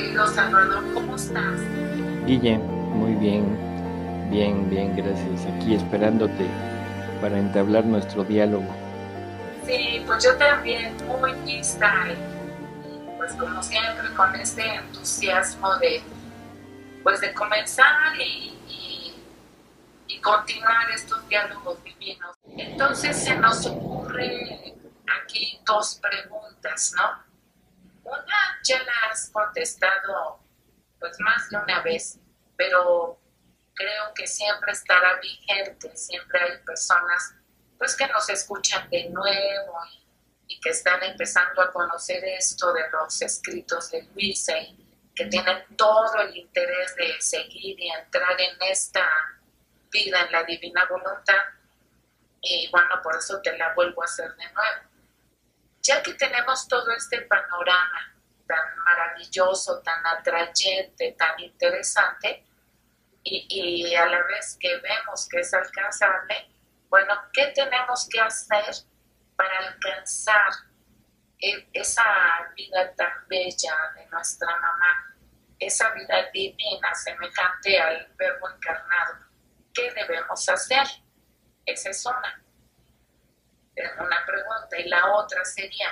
querido Salvador, ¿cómo estás? Guille, muy bien, bien, gracias. Aquí esperándote para entablar nuestro diálogo. Sí, pues yo también muy lista y, pues como siempre con este entusiasmo de comenzar y continuar estos diálogos divinos. Entonces se nos ocurre aquí dos preguntas, ¿no? Una ya la has contestado pues más de una vez, pero creo que siempre estará vigente, siempre hay personas pues que nos escuchan de nuevo y que están empezando a conocer esto de los escritos de Luisa y que tienen todo el interés de seguir y entrar en esta vida en la divina voluntad. Y bueno, por eso te la vuelvo a hacer de nuevo. Ya que tenemos todo este panorama tan maravilloso, tan atrayente, tan interesante, y a la vez que vemos que es alcanzable, bueno, ¿qué tenemos que hacer para alcanzar esa vida tan bella de nuestra mamá, esa vida divina semejante al Verbo encarnado? ¿Qué debemos hacer? Esa es una pregunta. Y la otra sería,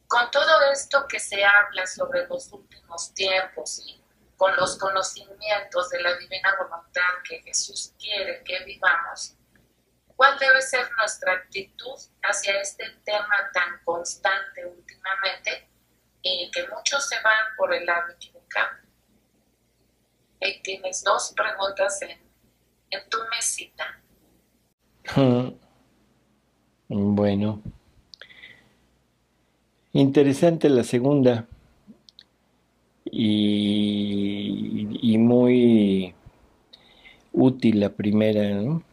con todo esto que se habla sobre los últimos tiempos y con los conocimientos de la divina voluntad que Jesús quiere que vivamos, ¿cuál debe ser nuestra actitud hacia este tema tan constante últimamente y que muchos se van por el lado equivocado? Y tienes dos preguntas en tu mesita. Bueno, interesante la segunda y muy útil la primera, ¿no?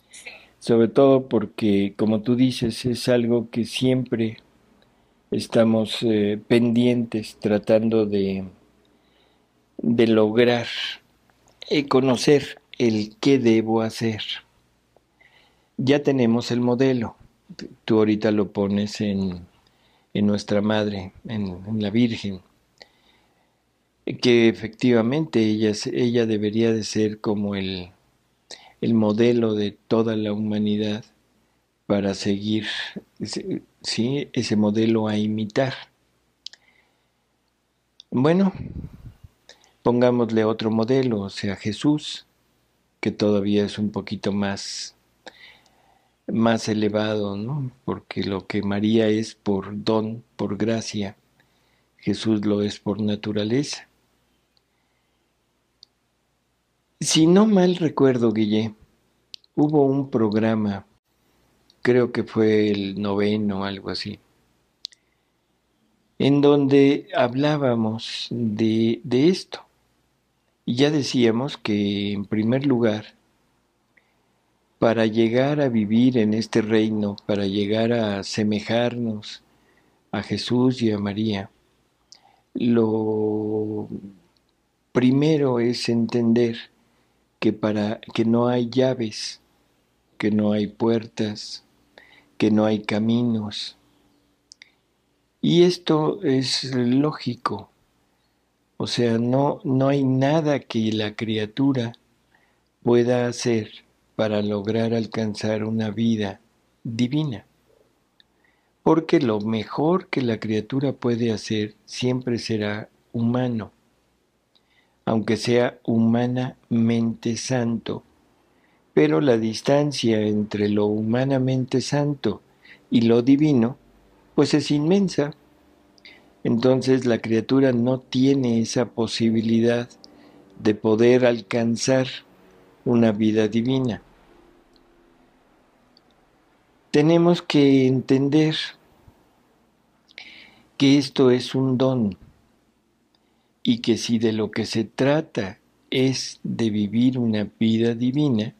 Sí, Sobre todo porque, como tú dices, es algo que siempre estamos pendientes tratando de lograr conocer el qué debo hacer. Ya tenemos el modelo. Tú ahorita lo pones en nuestra madre, en la Virgen, que efectivamente ella debería de ser como el modelo de toda la humanidad para seguir, ¿sí? Ese modelo a imitar. Bueno, pongámosle otro modelo, o sea, Jesús, que todavía es un poquito más elevado, ¿no? Porque lo que María es por don, por gracia, Jesús lo es por naturaleza. Si no mal recuerdo, Guille, hubo un programa, creo que fue el noveno, algo así, en donde hablábamos de esto. Y ya decíamos que, en primer lugar, para llegar a vivir en este reino, para llegar a asemejarnos a Jesús y a María, lo primero es entender que no hay llaves, que no hay puertas, que no hay caminos. Y esto es lógico, o sea, no hay nada que la criatura pueda hacer para lograr alcanzar una vida divina. Porque lo mejor que la criatura puede hacer siempre será humano, aunque sea humanamente santo. Pero la distancia entre lo humanamente santo y lo divino, pues es inmensa. Entonces la criatura no tiene esa posibilidad de poder alcanzar una vida divina. Tenemos que entender que esto es un don y que si de lo que se trata es de vivir una vida divina,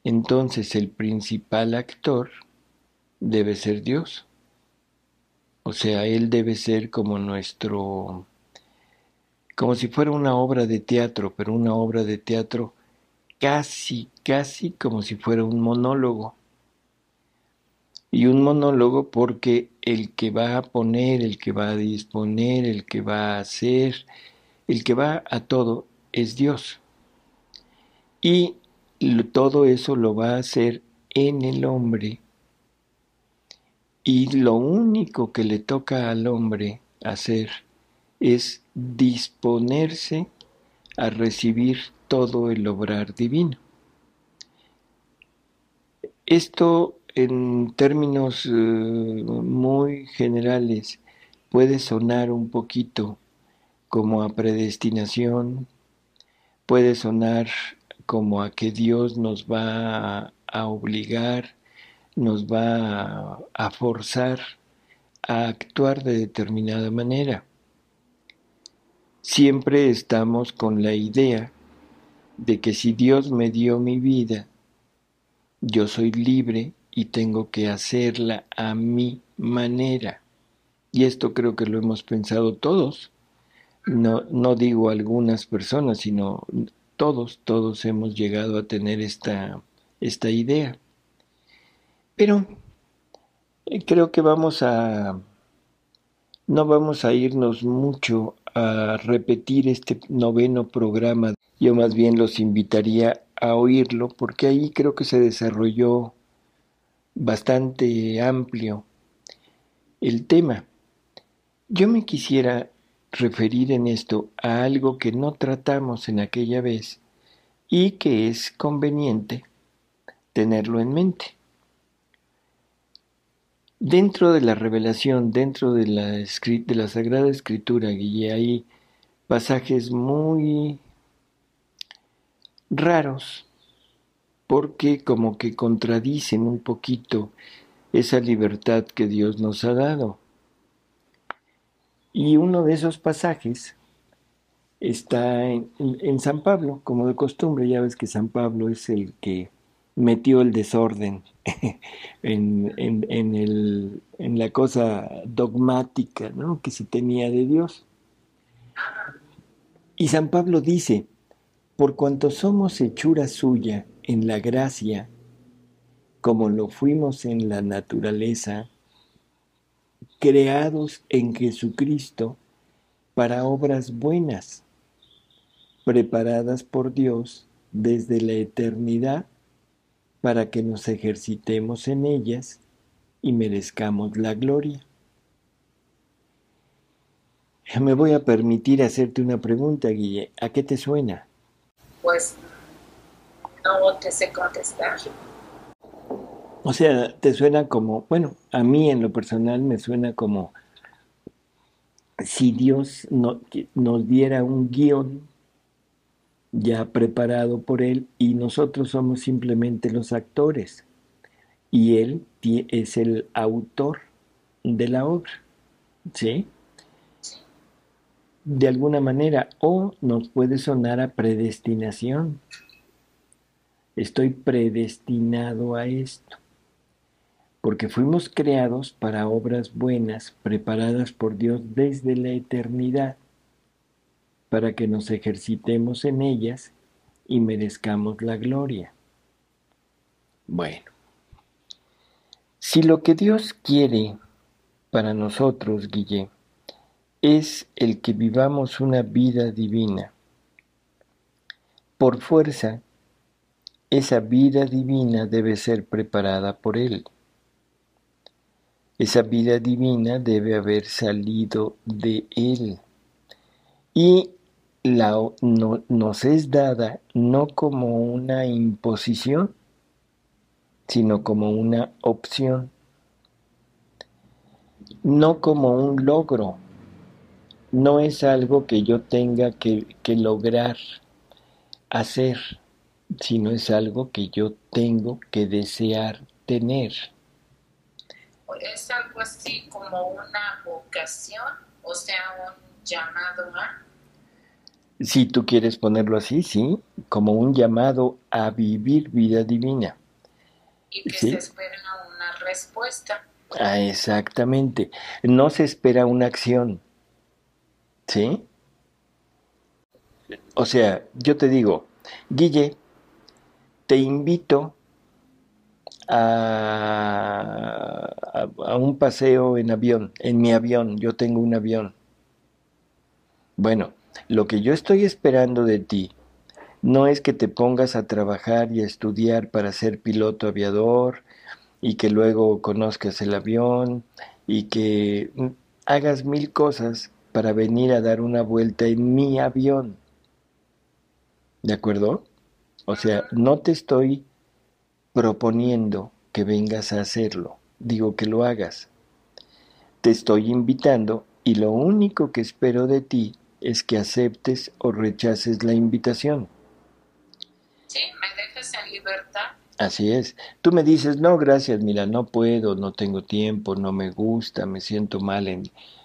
entonces el principal actor debe ser Dios. O sea, Él debe ser como si fuera una obra de teatro, pero una obra de teatro casi como si fuera un monólogo. Y un monólogo porque el que va a poner, el que va a disponer, el que va a hacer, el que va a todo es Dios. Y todo eso lo va a hacer en el hombre. Y lo único que le toca al hombre hacer es disponerse a recibir todo el obrar divino. Esto en términos muy generales puede sonar un poquito como a predestinación, puede sonar como a que Dios nos va a obligar, nos va a forzar a actuar de determinada manera. Siempre estamos con la idea de que si Dios me dio mi vida, yo soy libre y tengo que hacerla a mi manera. Y esto creo que lo hemos pensado todos. No digo algunas personas, sino todos hemos llegado a tener esta idea. Pero creo que no vamos a irnos mucho a repetir este noveno programa. Yo más bien los invitaría a oírlo porque ahí creo que se desarrolló bastante amplio el tema. Yo me quisiera referir en esto a algo que no tratamos en aquella vez y que es conveniente tenerlo en mente. Dentro de la revelación, dentro de la Sagrada Escritura, Guille, hay pasajes muy raros porque como que contradicen un poquito esa libertad que Dios nos ha dado. Y uno de esos pasajes está en San Pablo, como de costumbre. Ya ves que San Pablo es el que metió el desorden en la cosa dogmática, ¿no?, que se tenía de Dios. Y San Pablo dice, por cuanto somos hechura suya en la gracia, como lo fuimos en la naturaleza, creados en Jesucristo para obras buenas, preparadas por Dios desde la eternidad para que nos ejercitemos en ellas y merezcamos la gloria. Me voy a permitir hacerte una pregunta, Guille. ¿A qué te suena? Pues no te sé contestar. O sea, te suena como, bueno, a mí en lo personal me suena como si Dios nos diera un guión ya preparado por Él y nosotros somos simplemente los actores y Él es el autor de la obra, ¿sí? De alguna manera, o nos puede sonar a predestinación. Estoy predestinado a esto, porque fuimos creados para obras buenas, preparadas por Dios desde la eternidad, para que nos ejercitemos en ellas y merezcamos la gloria. Bueno, si lo que Dios quiere para nosotros, Guille, es el que vivamos una vida divina, por fuerza, esa vida divina debe ser preparada por Él. Esa vida divina debe haber salido de Él. Y nos es dada no como una imposición, sino como una opción, no como un logro. No es algo que yo tenga que lograr hacer, sino es algo que yo tengo que desear tener. Es algo así como una vocación, o sea, un llamado a. Si tú quieres ponerlo así, sí, como un llamado a vivir vida divina. Y que se ¿Sí? espera una respuesta. Ah, exactamente. No se espera una acción, ¿sí? O sea, yo te digo, Guille, te invito a un paseo en avión, en mi avión, yo tengo un avión. Bueno, lo que yo estoy esperando de ti no es que te pongas a trabajar y a estudiar para ser piloto aviador y que luego conozcas el avión y que hagas mil cosas para venir a dar una vuelta en mi avión. ¿De acuerdo? O sea, no te estoy proponiendo que vengas a hacerlo, digo que lo hagas. Te estoy invitando y lo único que espero de ti es que aceptes o rechaces la invitación. Sí, me dejas en libertad. Así es. Tú me dices, no, gracias, mira, no puedo, no tengo tiempo, no me gusta, me siento mal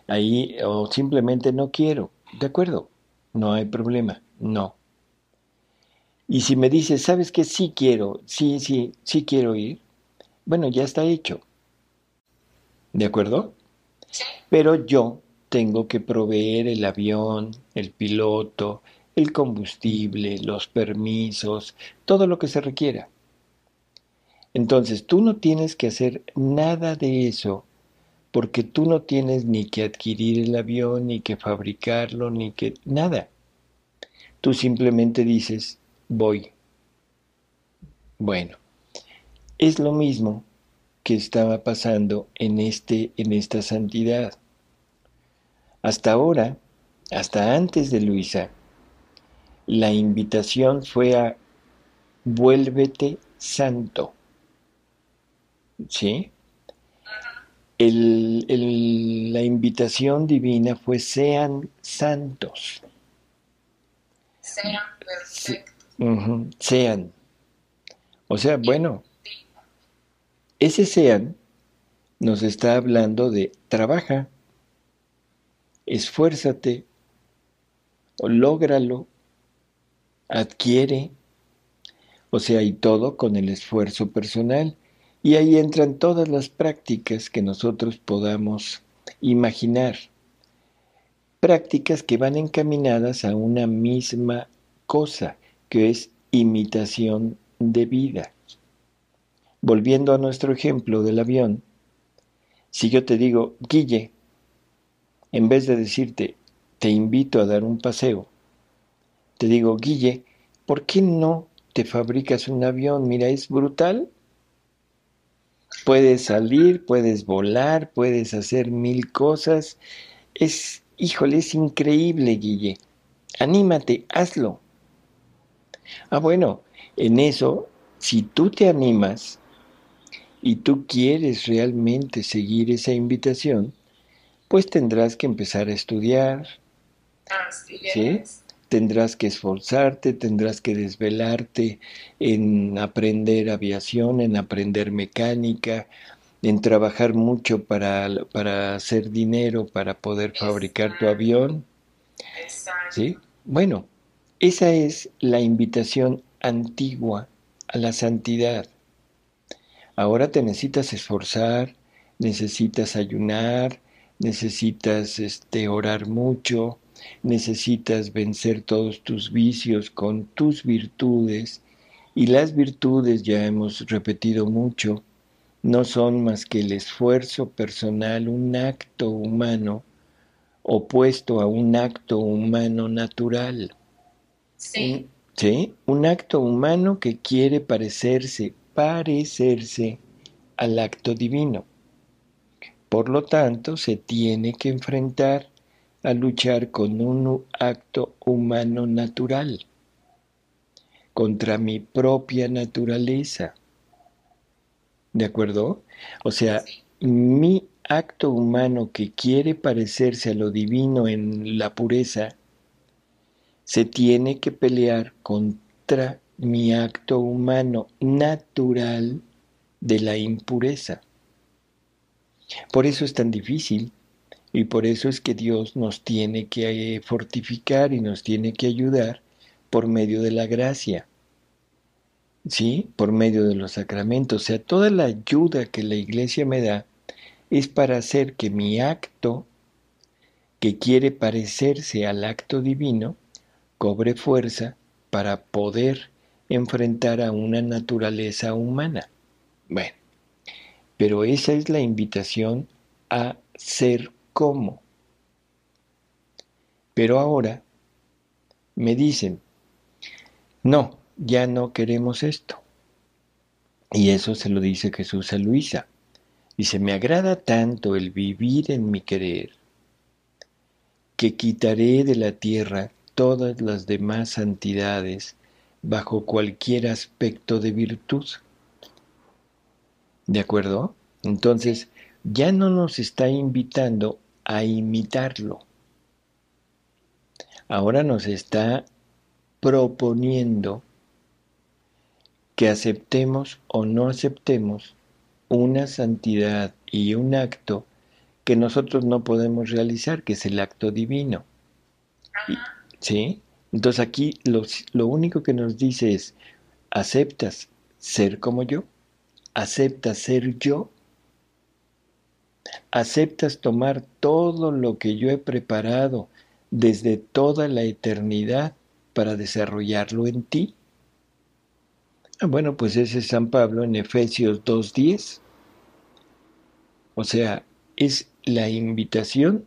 ahí, o simplemente no quiero. De acuerdo, no hay problema, no. Y si me dices, ¿sabes qué? Sí quiero, sí quiero ir, bueno, ya está hecho. ¿De acuerdo? Sí, Pero yo tengo que proveer el avión, el piloto, el combustible, los permisos, todo lo que se requiera. Entonces, tú no tienes que hacer nada de eso porque tú no tienes ni que adquirir el avión, ni que fabricarlo, ni que nada. Tú simplemente dices, voy. Bueno, es lo mismo que estaba pasando en esta santidad. Hasta ahora, hasta antes de Luisa, la invitación fue a vuélvete santo, ¿sí? La invitación divina fue sean santos, sean se- perfectos. sean. O sea, Y bueno, ese sean nos está hablando de trabaja, esfuérzate, lógralo, adquiere, o sea, y todo con el esfuerzo personal. Y ahí entran todas las prácticas que nosotros podamos imaginar. Prácticas que van encaminadas a una misma cosa, que es imitación de vida. Volviendo a nuestro ejemplo del avión, si yo te digo, Guille, en vez de decirte, te invito a dar un paseo, te digo, Guille, ¿por qué no te fabricas un avión? Mira, es brutal. Puedes salir, puedes volar, puedes hacer mil cosas. Híjole, es increíble, Guille. Anímate, hazlo. Ah, bueno, en eso, si tú te animas y tú quieres realmente seguir esa invitación, pues tendrás que empezar a estudiar, así ¿sí? es. Tendrás que esforzarte, tendrás que desvelarte en aprender aviación, en aprender mecánica, en trabajar mucho para hacer dinero, para poder fabricar tu Exacto, avión, ¿sí? exacto. Bueno, esa es la invitación antigua a la santidad. Ahora te necesitas esforzar, necesitas ayunar, necesitas orar mucho, necesitas vencer todos tus vicios con tus virtudes. Y las virtudes, ya hemos repetido mucho, no son más que el esfuerzo personal, un acto humano opuesto a un acto humano natural. Sí, ¿Sí? Un acto humano que quiere parecerse al acto divino. Por lo tanto, se tiene que enfrentar a luchar con un acto humano natural, contra mi propia naturaleza. ¿De acuerdo? O sea, sí, mi acto humano que quiere parecerse a lo divino en la pureza, se tiene que pelear contra mi acto humano natural de la impureza. Por eso es tan difícil y por eso es que Dios nos tiene que fortificar y nos tiene que ayudar por medio de la gracia, ¿sí? Por medio de los sacramentos. O sea, toda la ayuda que la iglesia me da es para hacer que mi acto, que quiere parecerse al acto divino, cobre fuerza para poder enfrentar a una naturaleza humana. Bueno, pero esa es la invitación a ser como. Pero ahora me dicen, no, ya no queremos esto. Y eso se lo dice Jesús a Luisa. Dice, me agrada tanto el vivir en mi querer, que quitaré de la tierra todas las demás santidades bajo cualquier aspecto de virtud. ¿De acuerdo? Sí. Entonces, ya no nos está invitando a imitarlo. Ahora nos está proponiendo que aceptemos o no aceptemos una santidad y un acto que nosotros no podemos realizar, que es el acto divino. Ajá. ¿Sí? Entonces aquí lo único que nos dice es, ¿aceptas ser como yo? ¿Aceptas ser yo? ¿Aceptas tomar todo lo que yo he preparado desde toda la eternidad para desarrollarlo en ti? Bueno, pues ese es San Pablo en Efesios 2:10. O sea, es la invitación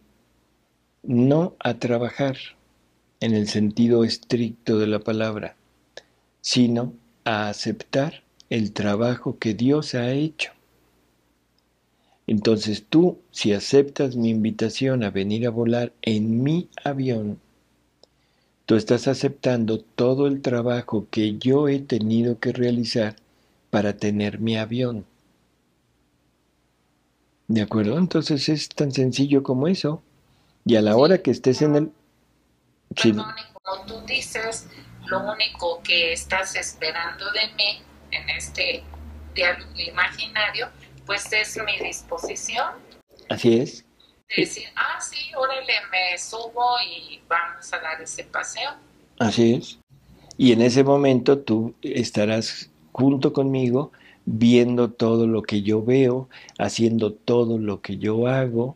no a trabajar en el sentido estricto de la palabra, sino a aceptar el trabajo que Dios ha hecho. Entonces tú, si aceptas mi invitación a venir a volar en mi avión, tú estás aceptando todo el trabajo que yo he tenido que realizar para tener mi avión. ¿De acuerdo? Entonces es tan sencillo como eso. Y a la hora Sí, que estés en el... Sí, perdón, y como tú dices, lo único que estás esperando de mí en este diálogo imaginario, pues es mi disposición así es. de decir, ah, sí, órale, me subo y vamos a dar ese paseo. Así es. Y en ese momento tú estarás junto conmigo viendo todo lo que yo veo, haciendo todo lo que yo hago.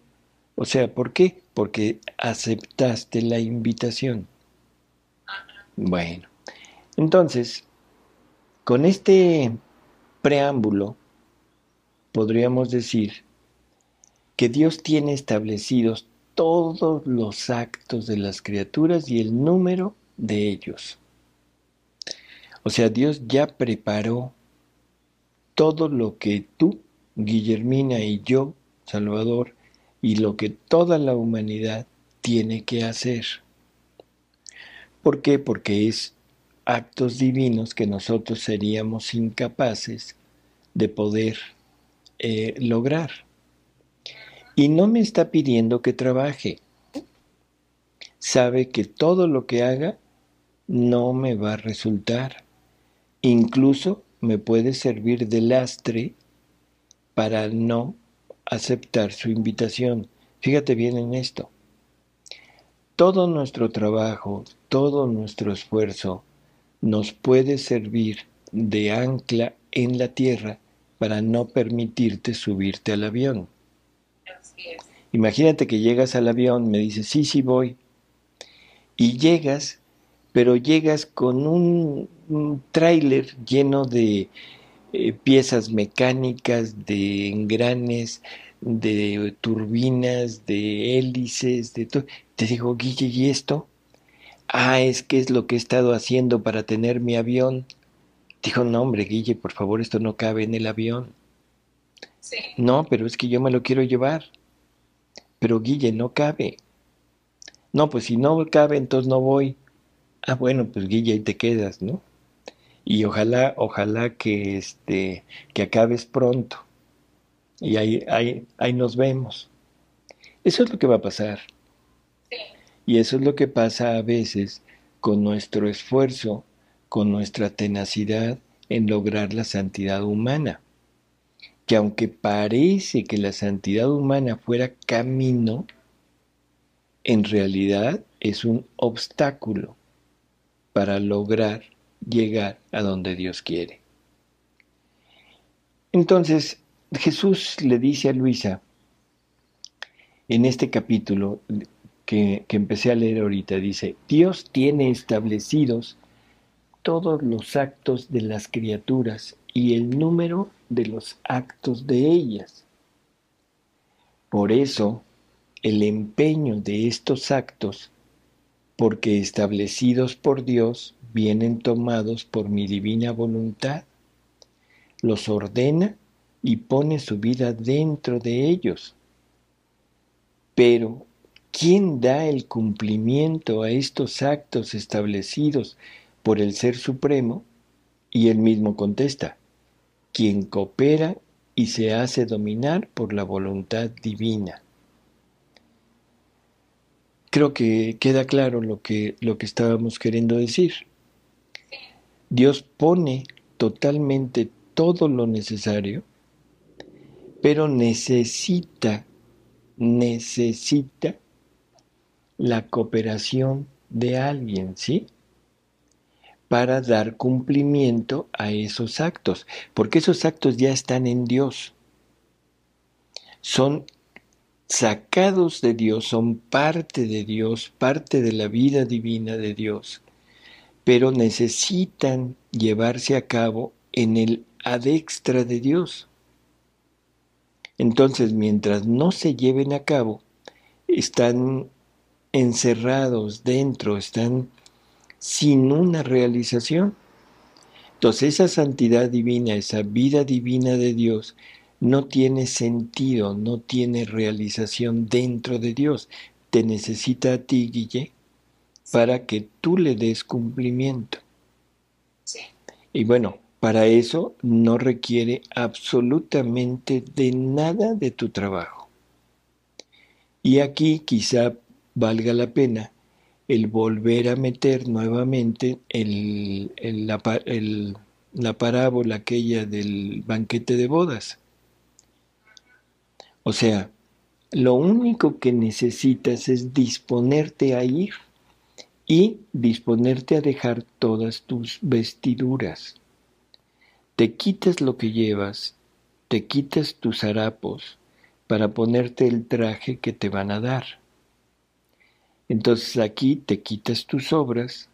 O sea, ¿por qué? Porque aceptaste la invitación. Ajá. Bueno, entonces, con este preámbulo, podríamos decir que Dios tiene establecidos todos los actos de las criaturas y el número de ellos. O sea, Dios ya preparó todo lo que tú, Guillermina y yo, Salvador, y lo que toda la humanidad tiene que hacer. ¿Por qué? Porque es actos divinos que nosotros seríamos incapaces de poder lograr. Y no me está pidiendo que trabaje. Sabe que todo lo que haga no me va a resultar. Incluso me puede servir de lastre para no aceptar su invitación. Fíjate bien en esto. Todo nuestro trabajo, todo nuestro esfuerzo nos puede servir de ancla en la tierra para no permitirte subirte al avión. Así es. Imagínate que llegas al avión, me dices, sí, sí voy, y llegas, pero llegas con un tráiler lleno de piezas mecánicas, de engranes, de turbinas, de hélices, de todo. Te digo, Guille, ¿y esto? Ah, es que es lo que he estado haciendo para tener mi avión. Dijo, no, hombre, Guille, por favor, esto no cabe en el avión. Sí, No, pero es que yo me lo quiero llevar. Pero Guille, no cabe. No, pues si no cabe, entonces no voy. Ah, bueno, pues Guille, ahí te quedas, ¿no? Y ojalá que acabes pronto. Y ahí nos vemos. Eso es lo que va a pasar. sí. Y eso es lo que pasa a veces con nuestro esfuerzo, con nuestra tenacidad en lograr la santidad humana. Que aunque parece que la santidad humana fuera camino, en realidad es un obstáculo para lograr llegar a donde Dios quiere. Entonces, Jesús le dice a Luisa, en este capítulo que empecé a leer ahorita, dice, Dios tiene establecidos todos los actos de las criaturas y el número de los actos de ellas. Por eso, el empeño de estos actos, porque establecidos por Dios, vienen tomados por mi divina voluntad, los ordena y pone su vida dentro de ellos. Pero, ¿quién da el cumplimiento a estos actos establecidos por el Ser Supremo? Y él mismo contesta, quien coopera y se hace dominar por la voluntad divina. Creo que queda claro lo que estábamos queriendo decir. Dios pone totalmente todo lo necesario, pero necesita la cooperación de alguien, ¿sí? Para dar cumplimiento a esos actos, porque esos actos ya están en Dios. Son sacados de Dios, son parte de Dios, parte de la vida divina de Dios, pero necesitan llevarse a cabo en el adextra de Dios. Entonces, mientras no se lleven a cabo, están encerrados dentro, están sin una realización. Entonces, esa santidad divina, esa vida divina de Dios, no tiene sentido, no tiene realización dentro de Dios. Te necesita a ti, Guille, para que tú le des cumplimiento. Sí. Y bueno, para eso no requiere absolutamente de nada de tu trabajo. Y aquí quizá valga la pena el volver a meter nuevamente la parábola aquella del banquete de bodas. O sea, lo único que necesitas es disponerte a ir y disponerte a dejar todas tus vestiduras. Te quitas lo que llevas, te quitas tus harapos para ponerte el traje que te van a dar. Entonces aquí te quitas tus obras,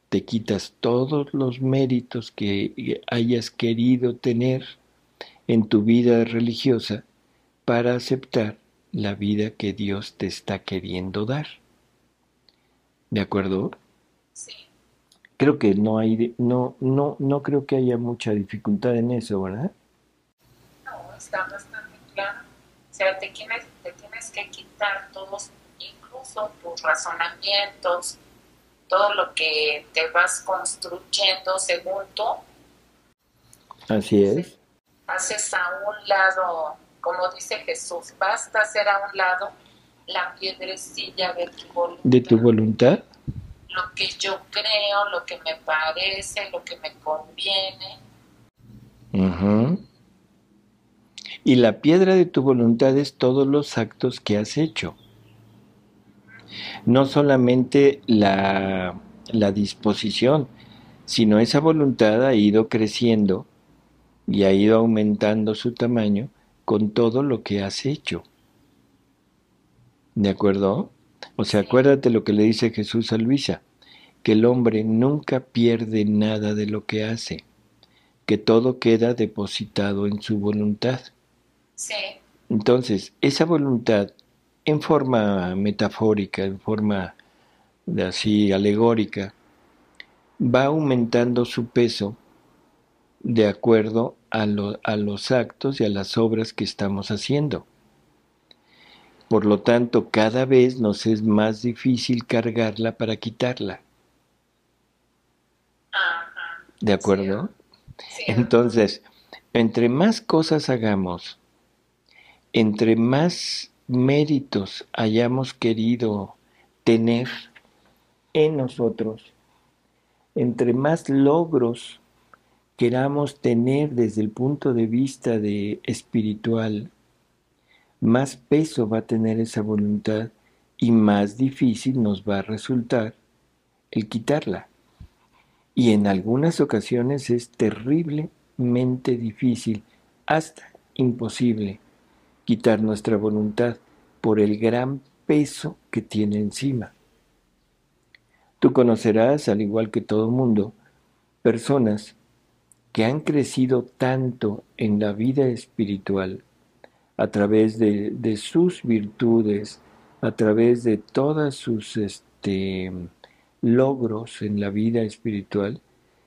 te quitas todos los méritos que hayas querido tener en tu vida religiosa para aceptar la vida que Dios te está queriendo dar. ¿De acuerdo? Sí. Creo que no creo que haya mucha dificultad en eso, ¿verdad? No, está bastante claro. O sea, te tienes que quitar todos, incluso tus razonamientos, todo lo que te vas construyendo según tú. Así es. Haces a un lado, como dice Jesús, basta hacer a un lado la piedrecilla de tu voluntad. ¿De tu voluntad? Lo que yo creo, lo que me parece, lo que me conviene. Uh-huh. Y la piedra de tu voluntad es todos los actos que has hecho. No solamente la disposición, sino esa voluntad ha ido creciendo y ha ido aumentando su tamaño con todo lo que has hecho. ¿De acuerdo? O sea, acuérdate lo que le dice Jesús a Luisa, que el hombre nunca pierde nada de lo que hace, que todo queda depositado en su voluntad. Sí. Entonces, esa voluntad, en forma metafórica, en forma de así alegórica, va aumentando su peso de acuerdo a los actos y a las obras que estamos haciendo. Por lo tanto, cada vez nos es más difícil cargarla para quitarla. Ajá. ¿De acuerdo? Sí. Entonces, entre más cosas hagamos, entre más méritos hayamos querido tener en nosotros, entre más logros queramos tener desde el punto de vista de espiritual, más peso va a tener esa voluntad y más difícil nos va a resultar el quitarla. Y en algunas ocasiones es terriblemente difícil, hasta imposible, quitar nuestra voluntad por el gran peso que tiene encima. Tú conocerás, al igual que todo mundo, personas que han crecido tanto en la vida espiritual, a través de sus virtudes, a través de todas sus logros en la vida espiritual,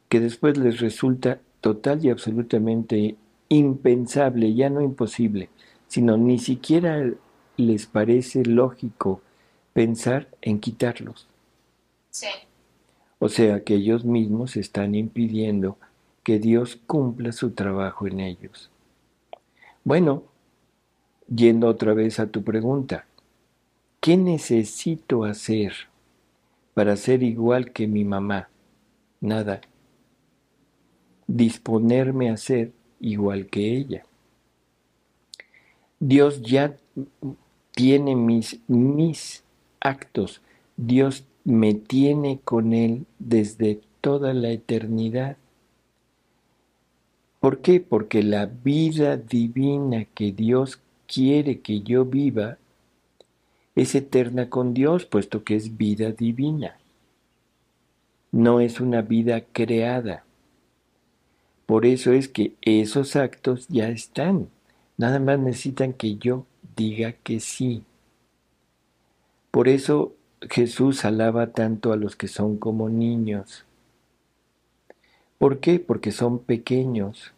que después les resulta total y absolutamente impensable, ya no imposible, sino ni siquiera les parece lógico pensar en quitarlos. Sí, O sea que ellos mismos están impidiendo que Dios cumpla su trabajo en ellos. Bueno, yendo otra vez a tu pregunta, ¿qué necesito hacer para ser igual que mi mamá? Nada. Disponerme a ser igual que ella. Dios ya tiene mis actos. Dios me tiene con Él desde toda la eternidad. ¿Por qué? Porque la vida divina que Dios quiere que yo viva es eterna con Dios, puesto que es vida divina. No es una vida creada. Por eso es que esos actos ya están. Nada más necesitan que yo diga que sí. Por eso Jesús alaba tanto a los que son como niños. ¿Por qué? Porque son pequeños.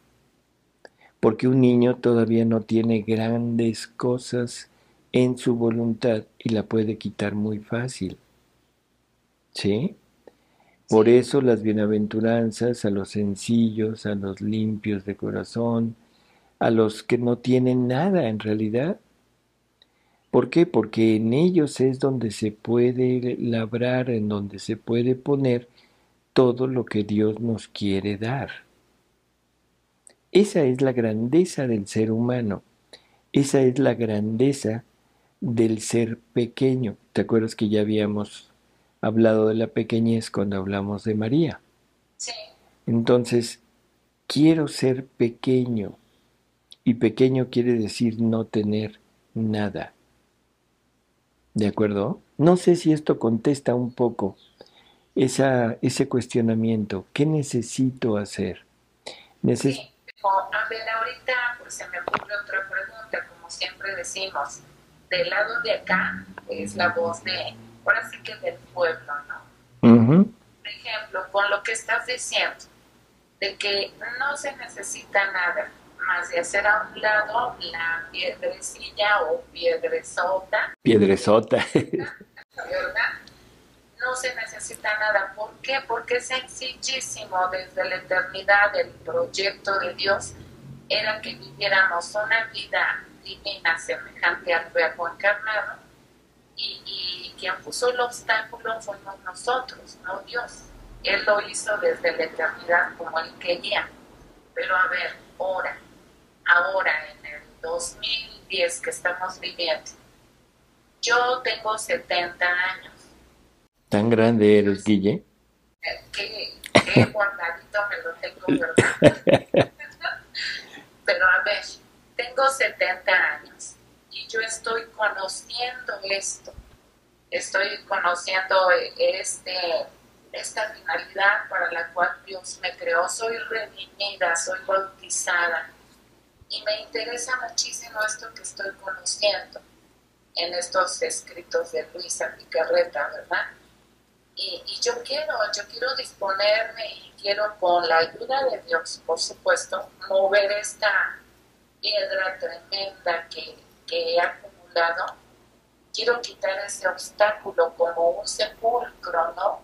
Porque un niño todavía no tiene grandes cosas en su voluntad y la puede quitar muy fácil. ¿Sí? Por sí, eso las bienaventuranzas a los sencillos, a los limpios de corazón, a los que no tienen nada en realidad. ¿Por qué? Porque en ellos es donde se puede labrar, en donde se puede poner todo lo que Dios nos quiere dar. Esa es la grandeza del ser humano, esa es la grandeza del ser pequeño. ¿Te acuerdas que ya habíamos hablado de la pequeñez cuando hablamos de María? sí, Entonces, quiero ser pequeño, y pequeño quiere decir no tener nada. ¿De acuerdo? No sé si esto contesta un poco ese cuestionamiento. ¿Qué necesito hacer? Neces sí. A ver, ahorita pues se me ocurre otra pregunta, como siempre decimos, del lado de acá es la voz de, ahora sí que del pueblo, ¿no? Ujú. Por ejemplo, con lo que estás diciendo, de que no se necesita nada más de hacer a un lado la piedrecilla o piedresota, Piedresota. ¿verdad? No se necesita nada. ¿Por qué? Porque es sencillísimo. Desde la eternidad el proyecto de Dios era que viviéramos una vida divina semejante al Verbo encarnado, y quien puso el obstáculo fuimos nosotros, no Dios. Él lo hizo desde la eternidad como él quería. Pero a ver, ahora en el 2010 que estamos viviendo, yo tengo 70 años. Tan grande eres, Guille. Qué guardadito me lo tengo, ¿verdad? Pero a ver, tengo 70 años y yo estoy conociendo esto, estoy conociendo esta finalidad para la cual Dios me creó. Soy redimida, soy bautizada y me interesa muchísimo esto que estoy conociendo en estos escritos de Luisa Picarreta, ¿verdad? Y yo quiero disponerme y quiero, con la ayuda de Dios, por supuesto, mover esta piedra tremenda que he acumulado. Quiero quitar ese obstáculo como un sepulcro, ¿no?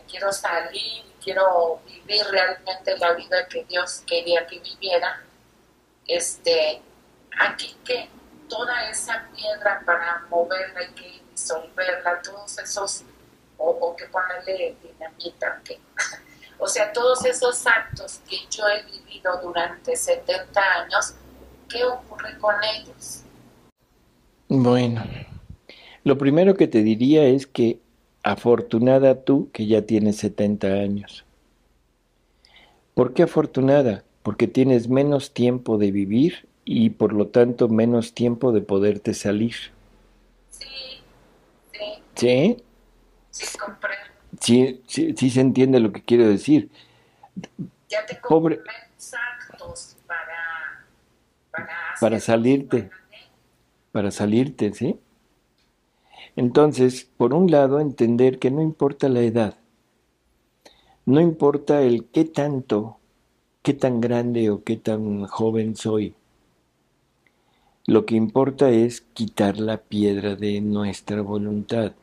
Quiero salir, quiero vivir realmente la vida que Dios quería que viviera. Aquí que toda esa piedra, para moverla hay que disolverla, todos esos, o que ponerle dinamita, que o sea, todos esos actos que yo he vivido durante 70 años, ¿qué ocurre con ellos? Bueno, lo primero que te diría es que afortunada tú que ya tienes 70 años. ¿Por qué afortunada? Porque tienes menos tiempo de vivir y por lo tanto menos tiempo de poderte salir. Sí, sí, ¿Sí? sí, comprendo. Sí, sí, sí se entiende lo que quiero decir. ya tengo Pobre, menos actos para para hacerlos salirte, permanentes. para salirte, ¿sí? Entonces, por un lado, entender que no importa la edad, no importa el qué tanto, qué tan grande o qué tan joven soy. Lo que importa es quitar la piedra de nuestra voluntad.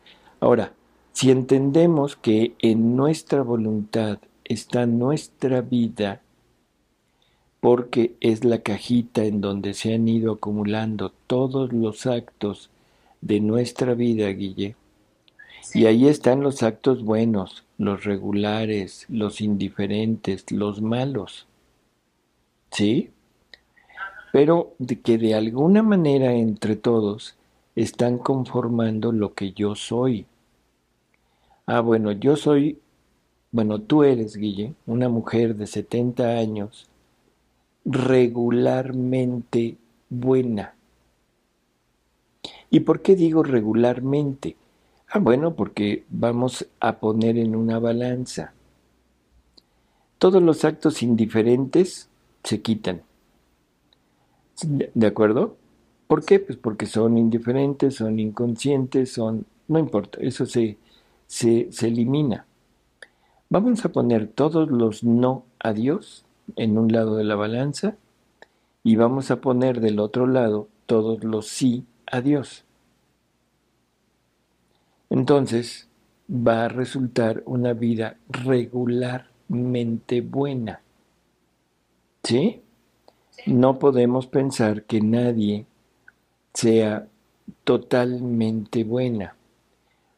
Ahora, si entendemos que en nuestra voluntad está nuestra vida, porque es la cajita en donde se han ido acumulando todos los actos de nuestra vida, Guille, Sí, y ahí están los actos buenos, los regulares, los indiferentes, los malos, ¿sí? Pero de que de alguna manera entre todos están conformando lo que yo soy. Ah, bueno, yo soy, bueno, tú eres, Guille, una mujer de 70 años, regularmente buena. ¿Y por qué digo regularmente? Ah, bueno, porque vamos a poner en una balanza. Todos los actos indiferentes se quitan. ¿De acuerdo? ¿Por qué? Pues porque son indiferentes, son inconscientes, son... No importa, eso se elimina. Vamos a poner todos los no a Dios en un lado de la balanza y vamos a poner del otro lado todos los sí a Dios. Entonces va a resultar una vida regularmente buena. ¿Sí? sí, No podemos pensar que nadie sea totalmente buena,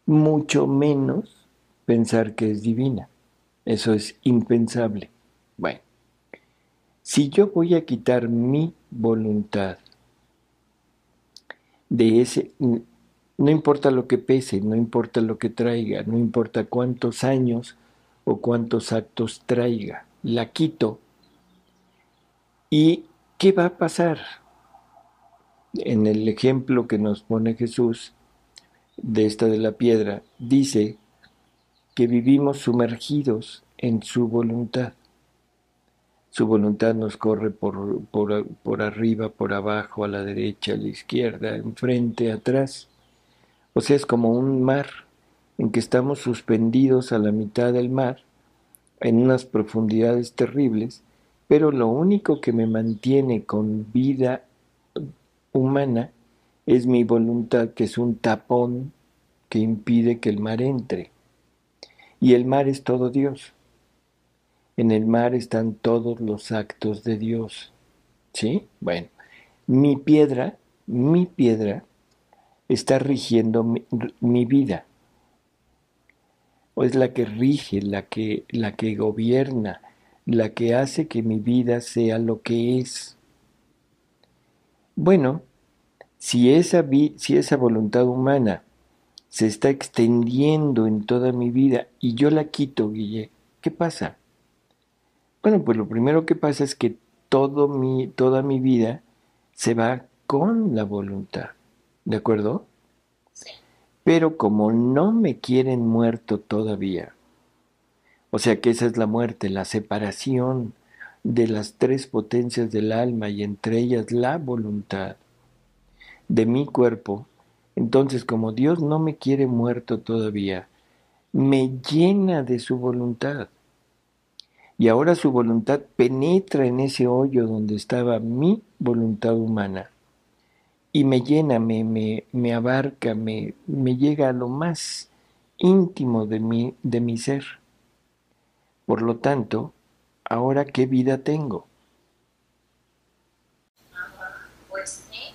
mucho menos pensar que es divina. Eso es impensable. Bueno, si yo voy a quitar mi voluntad de ese, no importa lo que pese, no importa lo que traiga, no importa cuántos años o cuántos actos traiga, la quito. ¿Y qué va a pasar? En el ejemplo que nos pone Jesús de esta de la piedra, dice que vivimos sumergidos en su voluntad. Su voluntad nos corre por arriba, por abajo, a la derecha, a la izquierda, enfrente, atrás. O sea, es como un mar en que estamos suspendidos a la mitad del mar, en unas profundidades terribles, pero lo único que me mantiene con vida humana es mi voluntad, que es un tapón que impide que el mar entre. Y el mar es todo Dios. En el mar están todos los actos de Dios. ¿Sí? Bueno, mi piedra, mi piedra está rigiendo mi vida. O es la que rige, la que gobierna, la que hace que mi vida sea lo que es. Bueno, si esa voluntad humana se está extendiendo en toda mi vida y yo la quito, Guille, ¿qué pasa? Bueno, pues lo primero que pasa es que toda mi vida se va con la voluntad, ¿de acuerdo? sí. Pero como no me quieren muerto todavía, o sea que esa es la muerte, la separación de las tres potencias del alma y entre ellas la voluntad de mi cuerpo, entonces como Dios no me quiere muerto todavía, me llena de su voluntad. Y ahora su voluntad penetra en ese hoyo donde estaba mi voluntad humana y me llena, me abarca, me llega a lo más íntimo de mi ser. Por lo tanto, ahora qué vida tengo. Pues sí,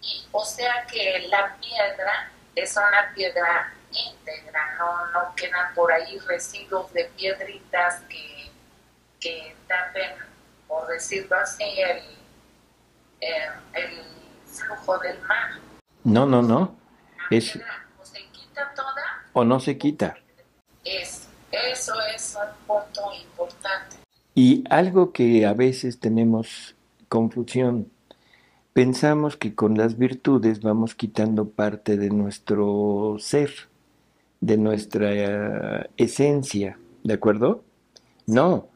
y, o sea que la piedra es una piedra íntegra, no quedan por ahí residuos de piedritas que tapen, por decirlo así, el flujo del mar. No, no, no. La Es piedra o se quita toda o no se o quita. eso es un punto importante. Y algo que a veces tenemos confusión, pensamos que con las virtudes vamos quitando parte de nuestro ser, de nuestra esencia, ¿de acuerdo? Sí, No,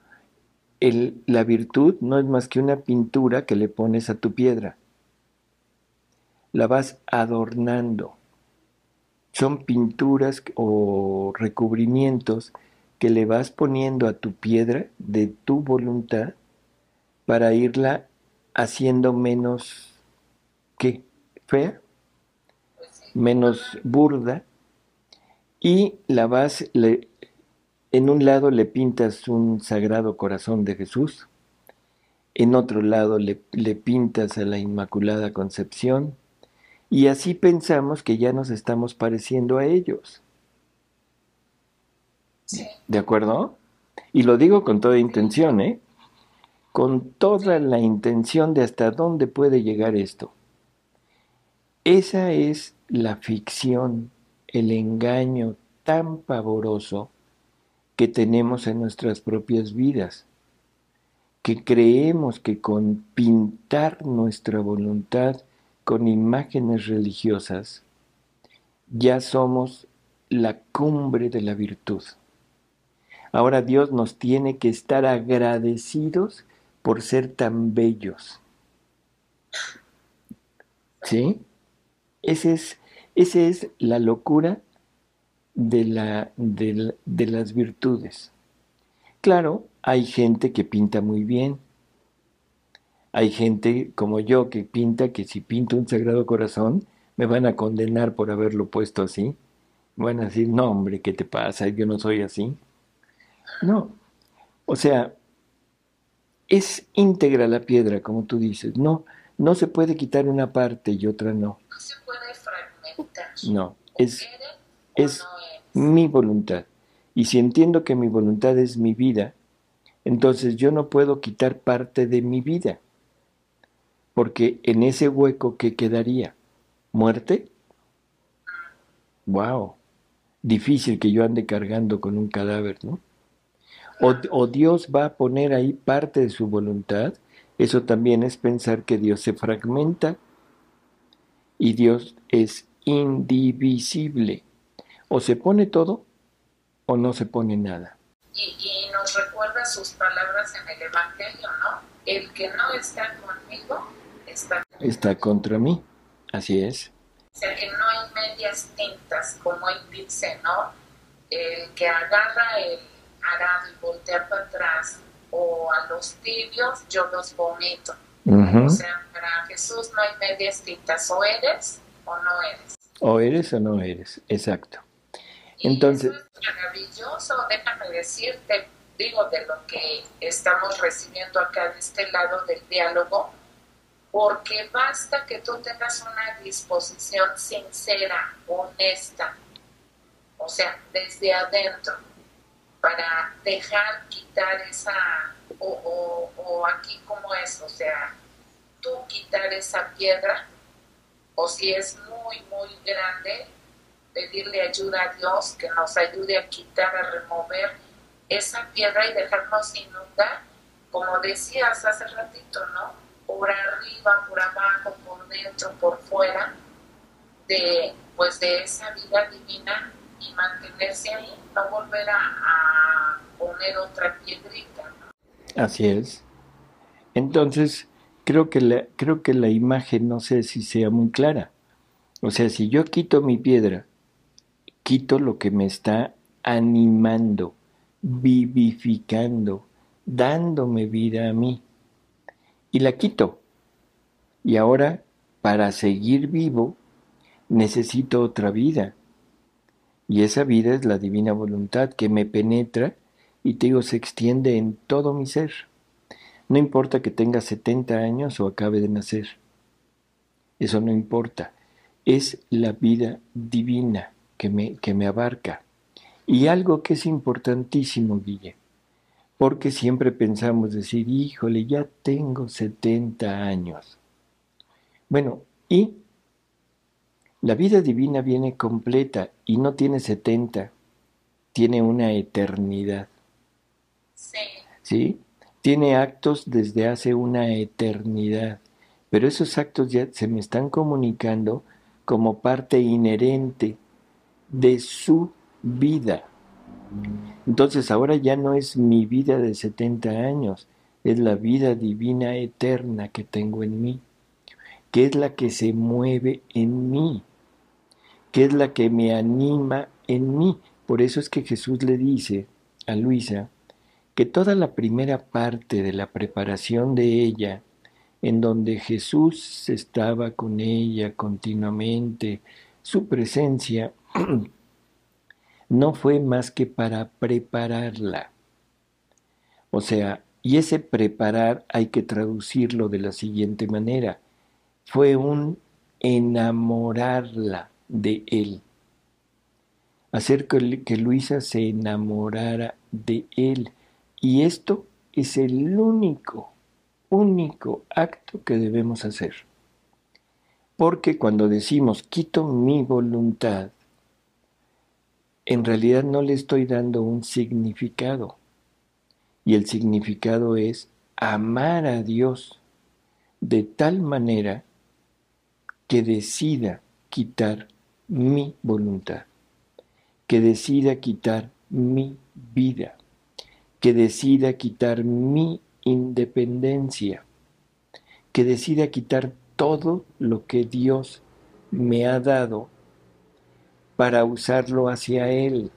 La virtud no es más que una pintura que le pones a tu piedra. La vas adornando. Son pinturas o recubrimientos que le vas poniendo a tu piedra de tu voluntad para irla haciendo menos, ¿qué? Fea, Pues sí. menos burda, y en un lado le pintas un sagrado corazón de Jesús, en otro lado le pintas a la Inmaculada Concepción, y así pensamos que ya nos estamos pareciendo a ellos. Sí, ¿De acuerdo? Y lo digo con toda sí, intención, ¿eh? Con toda sí, la intención de hasta dónde puede llegar esto. Esa es la ficción, el engaño tan pavoroso que tenemos en nuestras propias vidas, que creemos que con pintar nuestra voluntad con imágenes religiosas ya somos la cumbre de la virtud. Ahora Dios nos tiene que estar agradecidos por ser tan bellos, ¿sí? Esa es, esa es la locura de las virtudes. Claro, hay gente que pinta muy bien. Hay gente como yo que pinta que si pinto un Sagrado Corazón me van a condenar por haberlo puesto así. Van a decir, no hombre, ¿qué te pasa? Yo no soy así. No, o sea, es íntegra la piedra, como tú dices. No, no se puede quitar una parte y otra no. no se puede fragmentar. No, O eres o es no eres. mi voluntad. Y si entiendo que mi voluntad es mi vida, entonces yo no puedo quitar parte de mi vida, porque en ese hueco que quedaría, muerte, wow, difícil que yo ande cargando con un cadáver, ¿no? Claro, O Dios va a poner ahí parte de su voluntad, eso también es pensar que Dios se fragmenta y Dios es indivisible. O se pone todo o no se pone nada. y nos recuerda sus palabras en el Evangelio, ¿no? El que no está conmigo está contra Está mí. contra mí, así es. O sea que no hay medias tintas, como él dice, ¿no? El que agarra el arado y voltea para atrás, o a los tibios, yo los vomito. O Ujú. sea, para Jesús no hay medias tintas, o eres o no eres. O eres o no eres, exacto. Y eso Entonces, es maravilloso, déjame decirte, digo, de lo que estamos recibiendo acá de este lado del diálogo, porque basta que tú tengas una disposición sincera, honesta, o sea, desde adentro, para dejar quitar esa, o aquí como es, o sea, tú quitar esa piedra, o si es muy, muy grande, pedirle ayuda a Dios que nos ayude a quitar, a remover esa piedra y dejarnos inundar, como decías hace ratito, ¿no? Por arriba, por abajo, por dentro, por fuera, de, pues de esa vida divina y mantenerse ahí, no volver a poner otra piedrita, ¿no? así es. Entonces, creo que la imagen no sé si sea muy clara. O sea, si yo quito mi piedra, quito lo que me está animando, vivificando, dándome vida a mí. Y la quito. Y ahora, para seguir vivo, necesito otra vida. Y esa vida es la divina voluntad que me penetra y te digo, se extiende en todo mi ser. No importa que tenga 70 años o acabe de nacer. Eso no importa. Es la vida divina que me abarca. Y algo que es importantísimo, Guille, porque siempre pensamos decir, híjole, ya tengo 70 años. Bueno, y la vida divina viene completa y no tiene 70, tiene una eternidad, Sí, ¿sí? Tiene actos desde hace una eternidad, pero esos actos ya se me están comunicando como parte inherente de su vida. Entonces ahora ya no es mi vida de 70 años, es la vida divina eterna que tengo en mí, que es la que se mueve en mí, que es la que me anima en mí. Por eso es que Jesús le dice a Luisa que toda la primera parte de la preparación de ella, en donde Jesús estaba con ella continuamente, su presencia no fue más que para prepararla. O sea, y ese preparar hay que traducirlo de la siguiente manera. Fue un enamorarla de él, hacer que Luisa se enamorara de él. Y esto es el único acto que debemos hacer. Porque cuando decimos quito mi voluntad, en realidad no le estoy dando un significado. Y el significado es amar a Dios de tal manera que decida quitar mi voluntad, que decida quitar mi vida, que decida quitar mi independencia, que decida quitar todo lo que Dios me ha dado para usarlo hacia Él.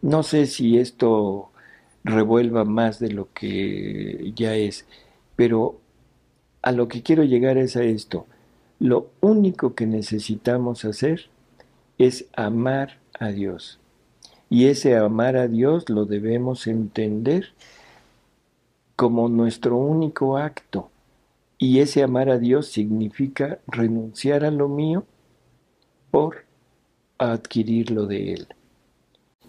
No sé si esto revuelva más de lo que ya es, pero a lo que quiero llegar es a esto. Lo único que necesitamos hacer es amar a Dios. Y ese amar a Dios lo debemos entender como nuestro único acto. Y ese amar a Dios significa renunciar a lo mío por adquirir lo de Él.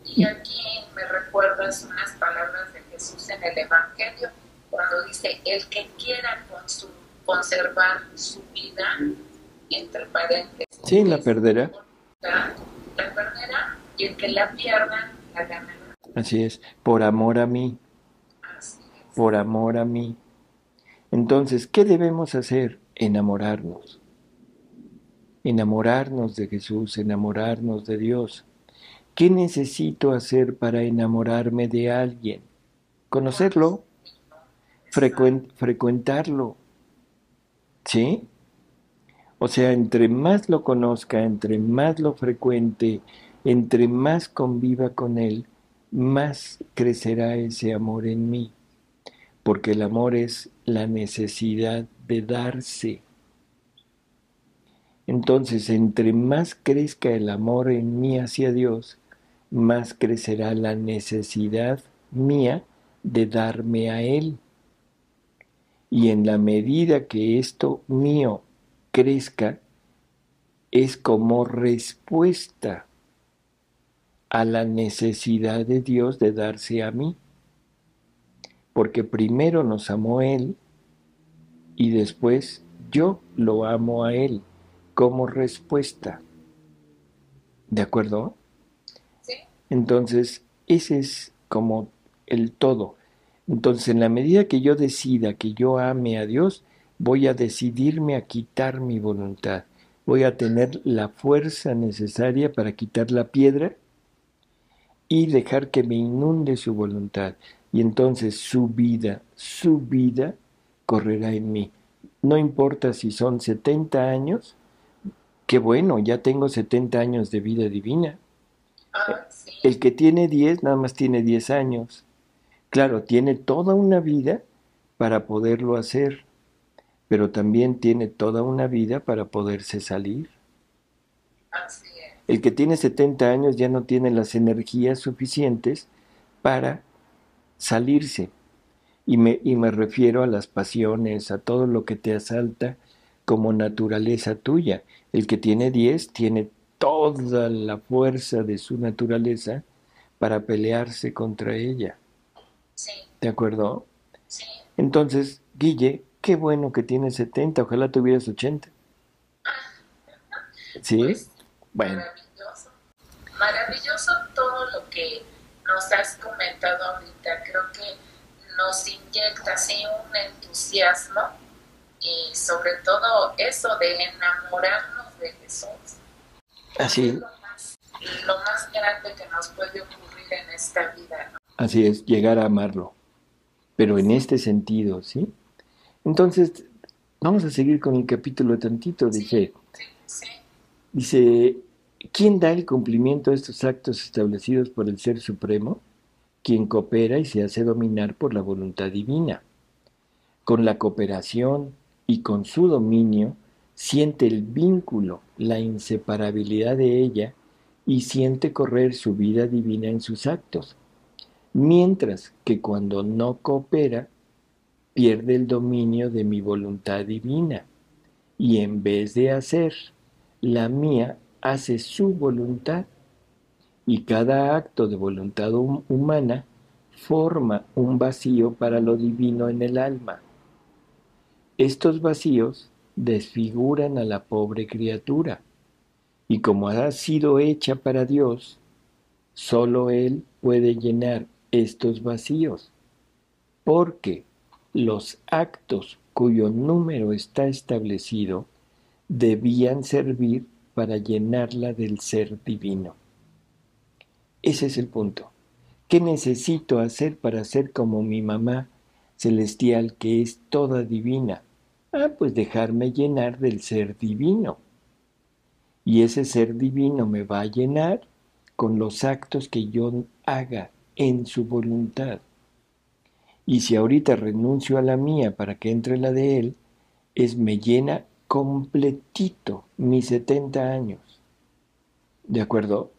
Y aquí me recuerdas unas palabras de Jesús en el Evangelio, cuando dice, el que quiera conservar su vida, entre paréntesis, sí, la perderá. La perderá, y el que la pierda, la ganará. Así es, por amor a mí, por amor a mí. Entonces, ¿qué debemos hacer? Enamorarnos. Enamorarnos de Jesús, enamorarnos de Dios. ¿Qué necesito hacer para enamorarme de alguien? Conocerlo, frecuentarlo, ¿sí? O sea, entre más lo conozca, entre más lo frecuente, entre más conviva con él, más crecerá ese amor en mí, porque el amor es la necesidad de darse. Entonces, entre más crezca el amor en mí hacia Dios, más crecerá la necesidad mía de darme a Él. Y en la medida que esto mío crezca, es como respuesta a la necesidad de Dios de darse a mí. Porque primero nos amó Él y después yo lo amo a Él como respuesta. ¿De acuerdo? Sí. Entonces, ese es como el todo. Entonces, en la medida que yo decida que yo ame a Dios, voy a decidirme a quitar mi voluntad. Voy a tener la fuerza necesaria para quitar la piedra y dejar que me inunde su voluntad. Y entonces su vida correrá en mí. No importa si son 70 años, que bueno, ya tengo 70 años de vida divina. Sí. El que tiene 10 nada más tiene 10 años. Claro, tiene toda una vida para poderlo hacer, pero también tiene toda una vida para poderse salir. Así es. El que tiene 70 años ya no tiene las energías suficientes para salirse. Y me refiero a las pasiones, a todo lo que te asalta como naturaleza tuya. El que tiene 10 tiene toda la fuerza de su naturaleza para pelearse contra ella. Sí. ¿De acuerdo? Sí. Entonces, Guille, qué bueno que tienes 70, ojalá tuvieras 80. ¿Sí? Pues, bueno. Maravilloso. Maravilloso todo lo que nos has comentado ahorita. Creo que nos inyecta así un entusiasmo y sobre todo eso de enamorarnos de Jesús. Así, lo más grande que nos puede ocurrir en esta vida, ¿no? Así es, llegar a amarlo, pero en este sentido, ¿sí? Entonces, vamos a seguir con el capítulo tantito, Sí, dice, sí, sí. dice, ¿quién da el cumplimiento a estos actos establecidos por el Ser Supremo? Quien coopera y se hace dominar por la voluntad divina. Con la cooperación y con su dominio, siente el vínculo, la inseparabilidad de ella y siente correr su vida divina en sus actos. Mientras que cuando no coopera, pierde el dominio de mi voluntad divina y en vez de hacer la mía, hace su voluntad y cada acto de voluntad humana forma un vacío para lo divino en el alma. Estos vacíos desfiguran a la pobre criatura y como ha sido hecha para Dios, solo Él puede llenar estos vacíos, porque los actos cuyo número está establecido debían servir para llenarla del ser divino. Ese es el punto. ¿Qué necesito hacer para ser como mi mamá celestial que es toda divina? Ah, pues dejarme llenar del ser divino. Y ese ser divino me va a llenar con los actos que yo haga en su voluntad. Y si ahorita renuncio a la mía para que entre la de él, me llena completito mis 70 años. ¿De acuerdo?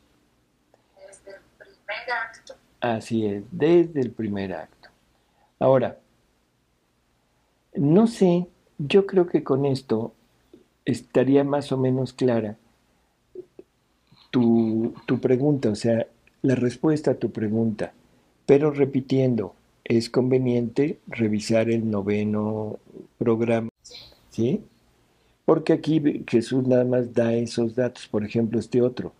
Desde el primer acto. Así es, desde el primer acto. Ahora, no sé, yo creo que con esto estaría más o menos clara tu pregunta, o sea, la respuesta a tu pregunta. Pero repitiendo, es conveniente revisar el noveno programa, Sí, ¿sí? Porque aquí Jesús nada más da esos datos, por ejemplo, este otro.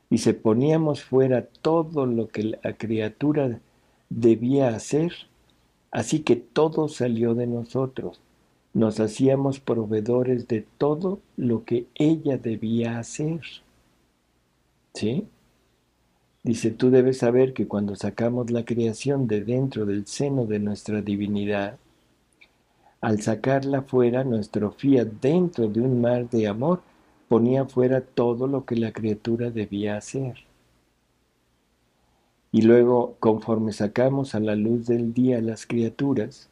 Dice, poníamos fuera todo lo que la criatura debía hacer, así que todo salió de nosotros. Nos hacíamos proveedores de todo lo que ella debía hacer. ¿Sí? Dice, tú debes saber que cuando sacamos la creación de dentro del seno de nuestra divinidad, al sacarla fuera, nuestro fiat dentro de un mar de amor ponía fuera todo lo que la criatura debía hacer. Y luego, conforme sacamos a la luz del día las criaturas,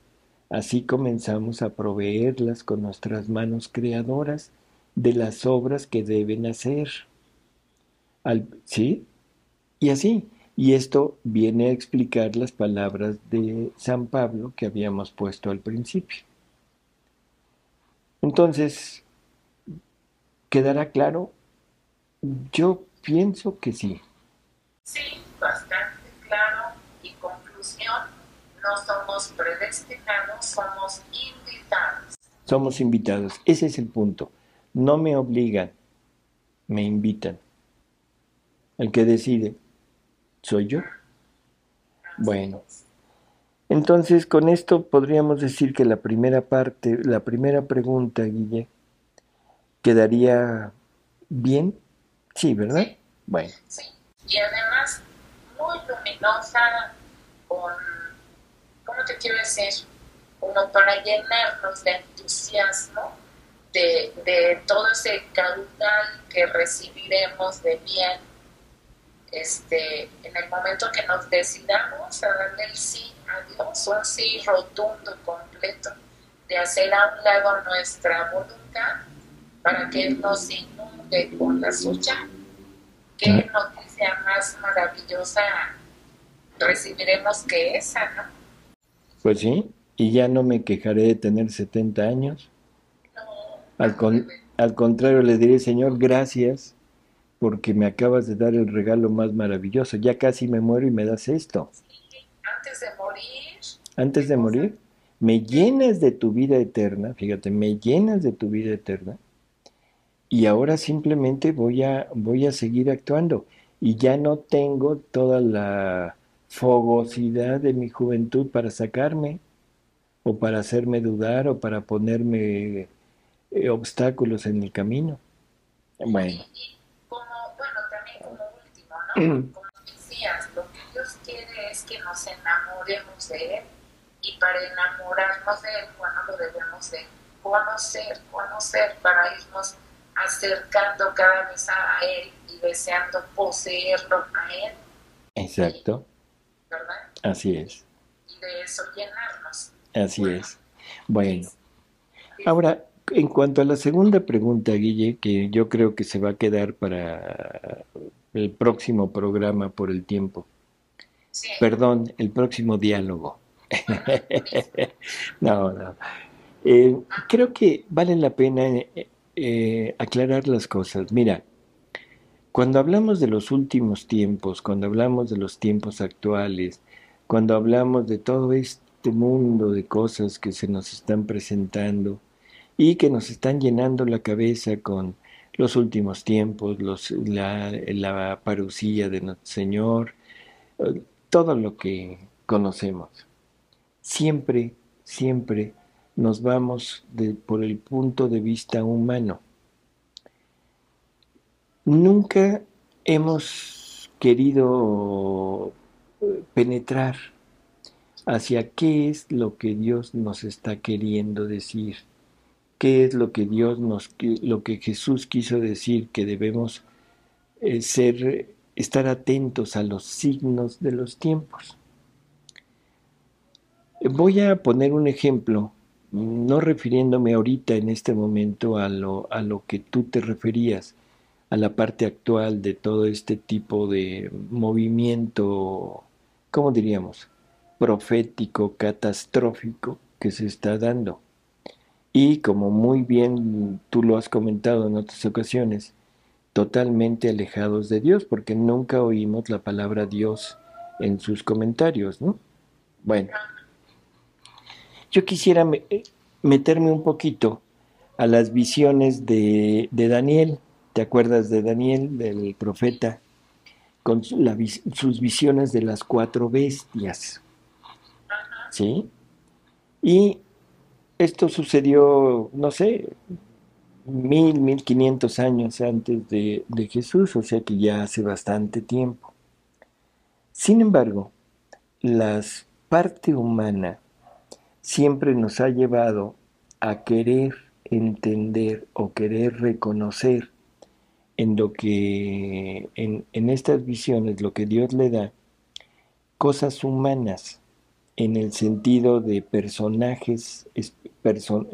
así comenzamos a proveerlas con nuestras manos creadoras de las obras que deben hacer. ¿Sí? Y así. Y esto viene a explicar las palabras de San Pablo que habíamos puesto al principio. Entonces, ¿quedará claro? Yo pienso que sí. sí, bastante claro. Y conclusión, no somos predestinados, somos invitados. Somos invitados. Ese es el punto. No me obligan, me invitan. El que decide, ¿soy yo? Así Bueno, es. entonces con esto podríamos decir que la primera parte, la primera pregunta, Guille, quedaría bien. Sí, ¿verdad? Sí, Bueno, sí. Y además, muy luminosa, con, ¿cómo te quiero decir? Como para llenarnos de entusiasmo de todo ese caudal que recibiremos de bien en el momento que nos decidamos a darle el sí a Dios, un sí rotundo, completo, de hacer a un lado nuestra voluntad para que Él nos inunde con la suya. ah, Qué noticia más maravillosa recibiremos que esa, ¿no? pues sí, y ya no me quejaré de tener 70 años. No, Al, al contrario, le diré, Señor, gracias porque me acabas de dar el regalo más maravilloso. Ya casi me muero y me das esto. sí, antes de morir, Antes qué de cosa, morir, me qué, llenas de tu vida eterna, fíjate, me llenas de tu vida eterna y ahora simplemente voy a seguir actuando y ya no tengo toda la fogosidad de mi juventud para sacarme o para hacerme dudar o para ponerme obstáculos en el camino. Bueno, y como, bueno, también como último, como decías, lo que Dios quiere es que nos enamoremos de Él y para enamorarnos de Él, bueno, lo debemos de conocer para irnos acercando cada vez a Él y deseando poseerlo a Él, y, Exacto, ¿verdad? así es, Y de eso llenarnos. así Bueno, es. Bueno, es, ahora, en cuanto a la segunda pregunta, Guille, que yo creo que se va a quedar para el próximo programa por el tiempo. sí, Perdón, el próximo diálogo. es, No, no. Creo que vale la pena aclarar las cosas. Mira, cuando hablamos de los últimos tiempos, cuando hablamos de los tiempos actuales, cuando hablamos de todo este mundo de cosas que se nos están presentando y que nos están llenando la cabeza con los últimos tiempos, la parucía de nuestro Señor, todo lo que conocemos. Siempre, siempre nos vamos por el punto de vista humano. Nunca hemos querido penetrar hacia qué es lo que Dios nos está queriendo decir, qué es lo que lo que Jesús quiso decir que debemos estar atentos a los signos de los tiempos. Voy a poner un ejemplo, no refiriéndome ahorita en este momento a lo que tú te referías, a la parte actual de todo este tipo de movimiento, ¿cómo diríamos? Profético, catastrófico que se está dando. Y como muy bien tú lo has comentado en otras ocasiones, totalmente alejados de Dios, porque nunca oímos la palabra Dios en sus comentarios, ¿no? Bueno, yo quisiera meterme un poquito a las visiones de Daniel. ¿Te acuerdas de Daniel, del profeta, con sus visiones de las cuatro bestias? ¿Sí? Y esto sucedió, no sé, 1500 años antes de Jesús, o sea que ya hace bastante tiempo. Sin embargo, la parte humana siempre nos ha llevado a querer entender o querer reconocer en lo que en estas visiones lo que Dios le da cosas humanas en el sentido de personajes perso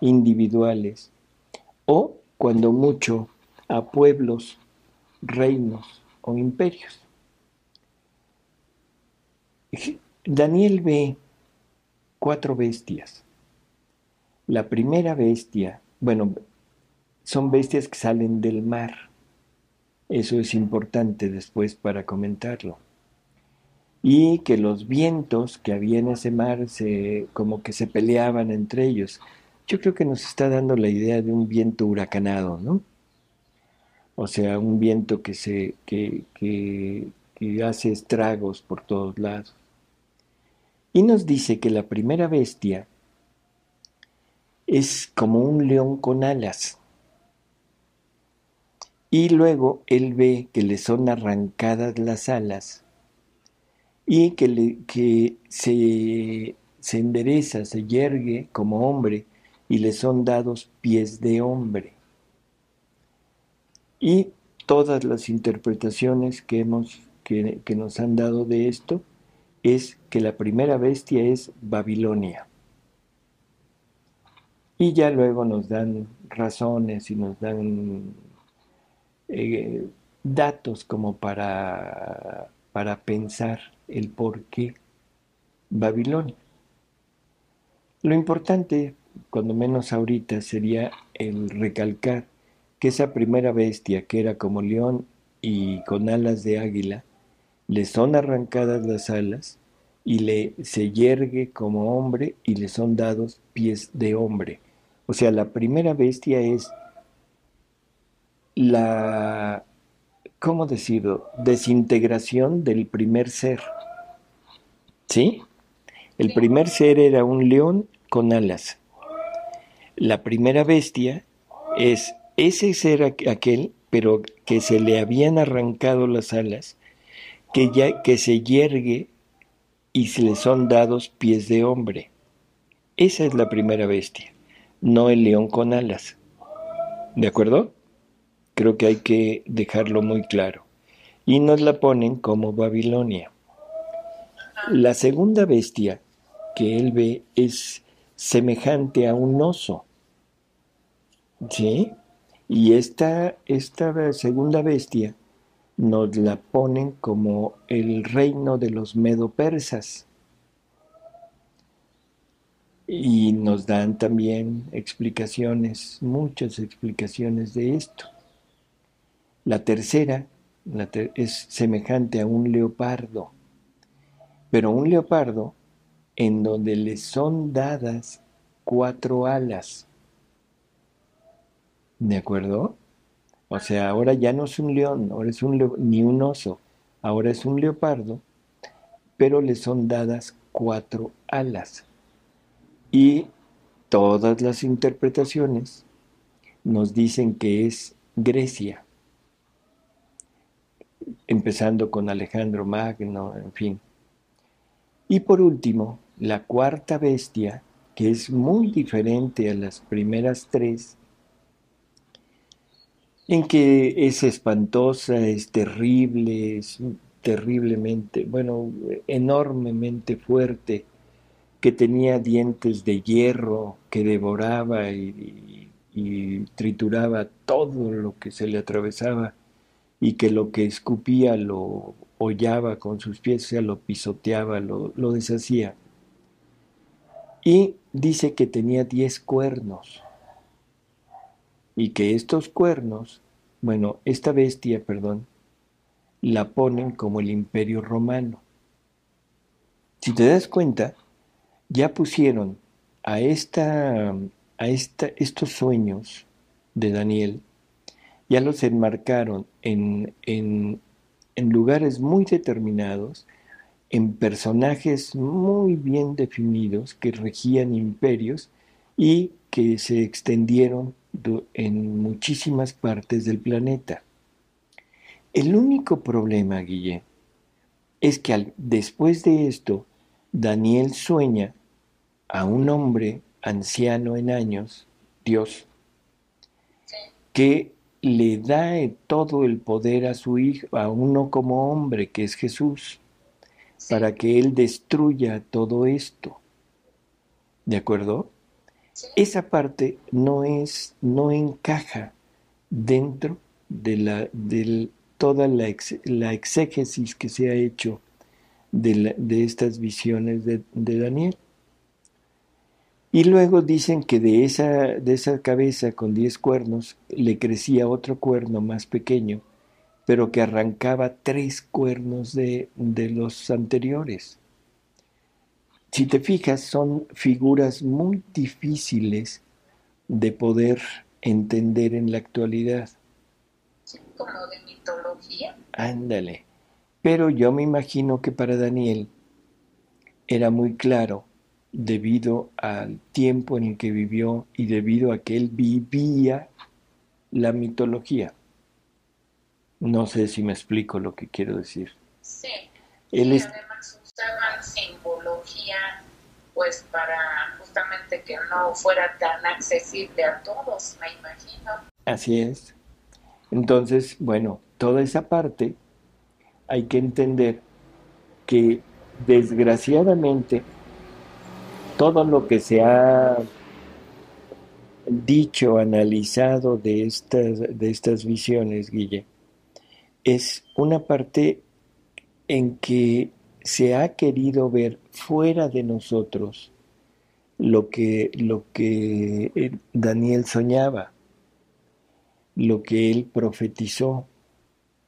individuales o cuando mucho a pueblos, reinos o imperios. Daniel ve cuatro bestias. La primera bestia, bueno, son bestias que salen del mar. Eso es importante después para comentarlo. Y que los vientos que había en ese mar como que se peleaban entre ellos. Yo creo que nos está dando la idea de un viento huracanado, ¿no? O sea, un viento que hace estragos por todos lados. Y nos dice que la primera bestia es como un león con alas. Y luego él ve que le son arrancadas las alas y que se endereza, se yergue como hombre y le son dados pies de hombre. Y todas las interpretaciones que nos han dado de esto es que la primera bestia es Babilonia. Y ya luego nos dan razones y nos dan eh, datos como para pensar el por qué Babilonia. Lo importante, cuando menos ahorita, sería el recalcar que esa primera bestia, que era como león y con alas de águila, le son arrancadas las alas y se yergue como hombre y le son dados pies de hombre. O sea, la primera bestia es la, ¿cómo decirlo? Desintegración del primer ser. ¿Sí? El sí, primer ser era un león con alas. La primera bestia es ese ser aquel, pero que se le habían arrancado las alas, que se yergue y se le son dados pies de hombre. Esa es la primera bestia, no el león con alas. ¿De acuerdo? Creo que hay que dejarlo muy claro. Y nos la ponen como Babilonia. La segunda bestia que él ve es semejante a un oso, ¿sí? Y esta segunda bestia nos la ponen como el reino de los medo-persas. Y nos dan también explicaciones, muchas explicaciones de esto. La tercera es semejante a un leopardo, pero un leopardo en donde le son dadas 4 alas. ¿De acuerdo? O sea, ahora ya no es un león, ahora es ni un oso, ahora es un leopardo, pero le son dadas 4 alas. Y todas las interpretaciones nos dicen que es Grecia, empezando con Alejandro Magno, en fin. Y por último, la cuarta bestia, que es muy diferente a las primeras tres, en que es espantosa, es terrible, es terriblemente, bueno, enormemente fuerte, que tenía dientes de hierro, que devoraba y trituraba todo lo que se le atravesaba y que lo que escupía lo hollaba con sus pies, o sea, lo pisoteaba, lo deshacía. Y dice que tenía 10 cuernos y que estos cuernos, bueno, esta bestia, perdón, la ponen como el Imperio Romano. Si te das cuenta, ya pusieron estos sueños de Daniel, ya los enmarcaron en lugares muy determinados, en personajes muy bien definidos que regían imperios y que se extendieron en muchísimas partes del planeta. El único problema, Guille, es que después de esto, Daniel sueña a un hombre anciano en años, Dios, que le da todo el poder a su hijo, a uno como hombre, que es Jesús, para que él destruya todo esto. ¿De acuerdo? Esa parte no encaja dentro de toda la exégesis que se ha hecho de estas visiones de Daniel. Y luego dicen que de esa cabeza con 10 cuernos le crecía otro cuerno más pequeño, pero que arrancaba 3 cuernos de los anteriores. Si te fijas, son figuras muy difíciles de poder entender en la actualidad. Como de mitología. Ándale. Pero yo me imagino que para Daniel era muy claro, debido al tiempo en el que vivió y debido a que él vivía la mitología. No sé si me explico lo que quiero decir. Sí, Él sí, es, además usaban simbología pues para justamente que no fuera tan accesible a todos, me imagino. así es. Entonces, bueno, toda esa parte hay que entender que desgraciadamente todo lo que se ha dicho, analizado de estas visiones, Guille, es una parte en que se ha querido ver fuera de nosotros lo que Daniel soñaba, lo que él profetizó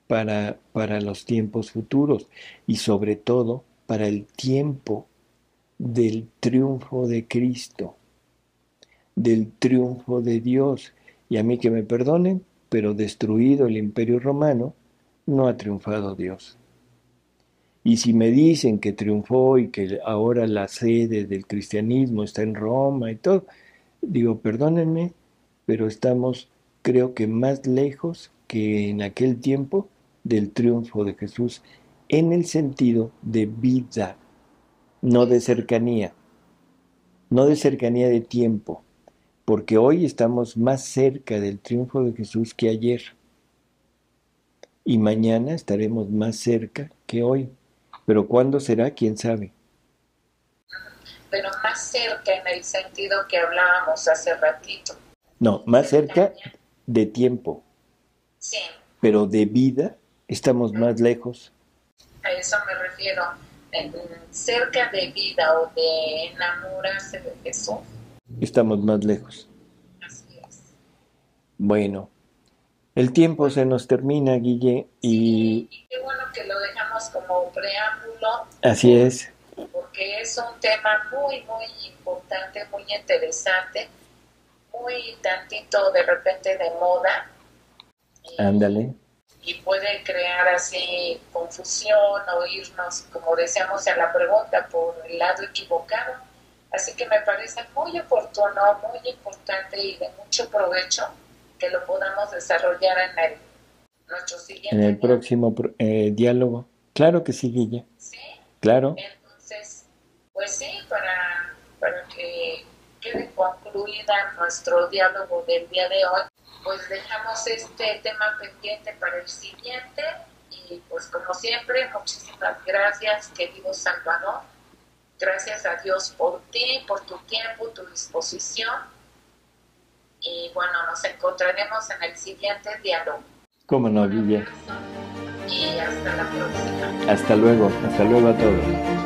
para los tiempos futuros y sobre todo para el tiempo del triunfo de Cristo, del triunfo de Dios. Y a mí que me perdonen, pero destruido el imperio romano, no ha triunfado Dios. Y si me dicen que triunfó y que ahora la sede del cristianismo está en Roma y todo, digo, perdónenme, pero estamos creo que más lejos que en aquel tiempo del triunfo de Jesús en el sentido de vida, no de cercanía, no de cercanía de tiempo, porque hoy estamos más cerca del triunfo de Jesús que ayer y mañana estaremos más cerca que hoy, pero ¿cuándo será? ¿Quién sabe? Pero más cerca en el sentido que hablábamos hace ratito. No, más cerca de tiempo, Sí, pero de vida estamos más lejos. a eso me refiero. Cerca de vida o de enamorarse de Jesús. Estamos más lejos. Así es. Bueno, el tiempo se nos termina, Guille, Sí, y qué bueno que lo dejamos como preámbulo. Así es. Porque es un tema muy, muy importante, muy interesante, muy tantito de repente de moda. Ándale. Y puede crear así confusión o irnos, como decíamos, a la pregunta por el lado equivocado. Así que me parece muy oportuno, muy importante y de mucho provecho que lo podamos desarrollar en nuestro siguiente en el próximo diálogo. Claro que sí, Guille. ¿Sí? Claro. Entonces, pues sí, para que quede concluida nuestro diálogo del día de hoy, pues dejamos este tema pendiente para el siguiente y pues como siempre, muchísimas gracias, querido Salvador. Gracias a Dios por ti, por tu tiempo, tu disposición. Y bueno, nos encontraremos en el siguiente diálogo. Cómo no, Guille. Y hasta la próxima. Hasta luego a todos.